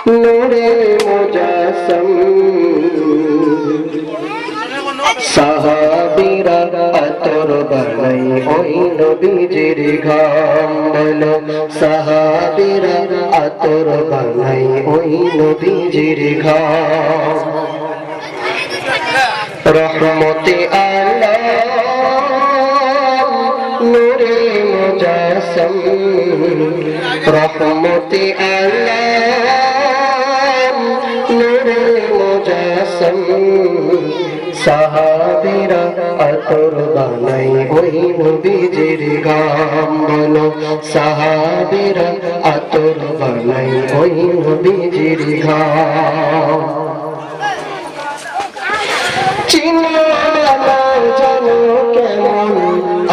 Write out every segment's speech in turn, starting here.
নূরে মুজাসসাম সাহাবীরা আতর বানাই ওই নবীজির ঘাম বলো সাহাবীরা আতর বানাই ওই নবীজির ঘাম রহমতে আলাম নূরে মুজাসসাম রহমতে আলাম নূরে মুজাসসাম সাহাবীরা আতর বানাই ওই নবীজির ঘাম বলো সাহাবীরা আতর বানাই ওই নবীজির ঘাম চিনো না জানো কেমন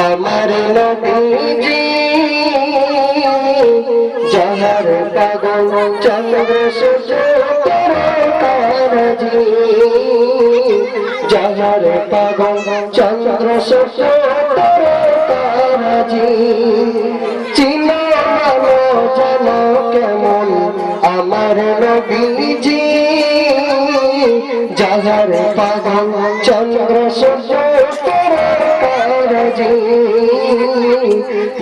আমার নবীজি যাহার পাগল চন্দ্র সূর্য তারাজি যাহার পাগল চন্দ্র সূর্য তারাজি চিনো না জানো কেমন আমার নবীজি যাহার পাগল চন্দ্র সূর্য তারাজি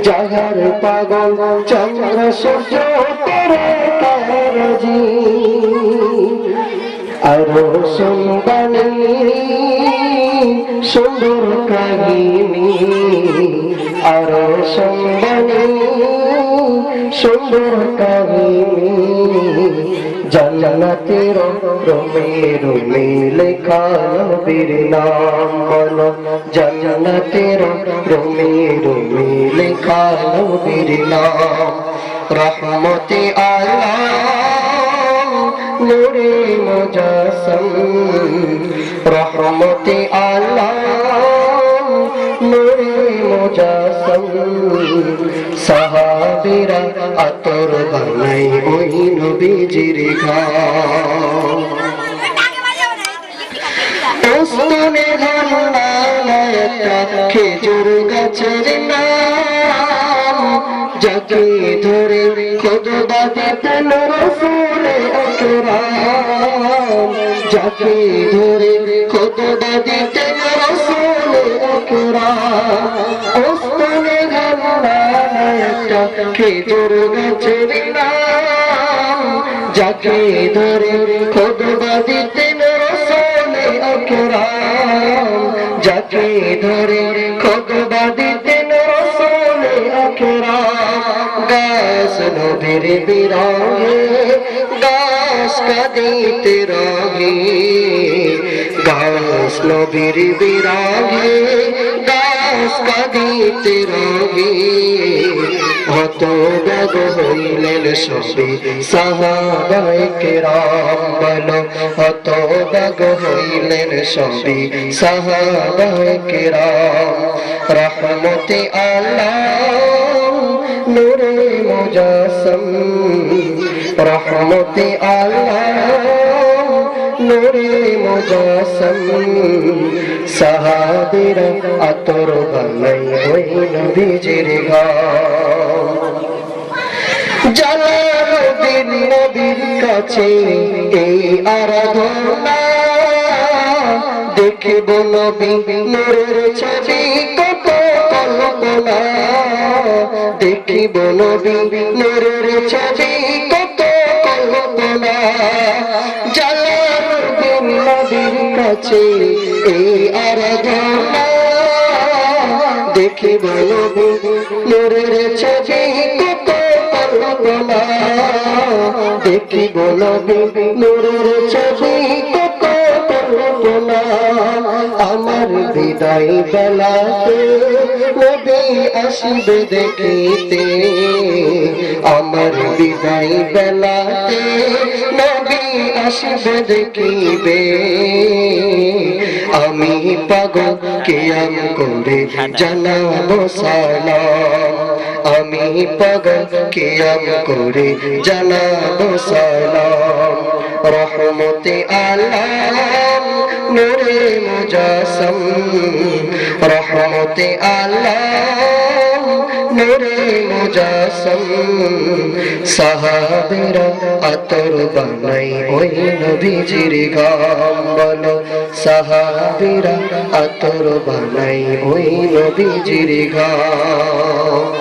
যাহার পাগল চন্দ্র সূর্য তারাজি আরো সুন্দরী সুন্দর কাহিনী আরো সুন্দরী সুন্দর কাহিনী জান্নাতের রোমে রোমে লেখা নবীর নাম বলো জান্নাতের রোমে রোমে লেখা নবীর নাম রহমতে আলাম নূরে মুজাসসাম রহমতে আলাম নূরে মুজাসসাম সাহাবীরা আতর বানাই ওই নবীজির ঘাম ওস্তনে ঘানা একটা খেজুর গাছের নাম যাকে ধরে খুতবা দিতেন রাসূল আকরাম যাকে ধরে খুতবা দিতেন রাসূল আকরাম ওস্তনে ঘানা একটা খেজুর গাছের নাম যাকে ধরে খুতবা দিতেন রাসূল আকরাম যাকে ধরে খুতবা দিতেন রাসূল আকরাম গাছ নবীর বিরহে গাছ কাঁদিতে রহে গাছ নবীর বিরহে গাছ কাঁদিতে রহে হতবাক হইলেন সবে সাহাবায়ে কেরাম বলো হতবাক হইলেন সবে সাহাবায়ে কেরাম রহমতে আলাম নূরে মুজাসসাম রহমতে আলাম নূরে মুজাসসাম সাহাবীরা আতর বানাই ওই নবীজির ঘাম জালালউদ্দিন নবীর কাছে এই আরাধনা দেখিব নবী নূরের ছবি কত কল্পনা দেখিব নবী নূরের ছবি কত কল্পনা জালালউদ্দিন নবীর কাছে এই আরাধনা দেখিব নবী নূরের ছবি কত কল্পনা দেখিব নবী নূরের ছবি কত কল্পনা আমার বিদায় বেলাতে নবী আসবে দেখিতে আমার বিদায় বেলাতে নবী আসবে দেখিবে আমি পাগল কিয়াম করে জানাবো সালাম আমি পাগল কিয়াম করে জানাবো সালাম রহমতে আলাম নূরে মুজাসসাম রহমতে আল্লাহ নূরে মুজাসসাম সাহাবেরা আতর বানাই ওই নবীজির গাম বলো সাহাবেরা আতর বানাই ওই নবীজির গাম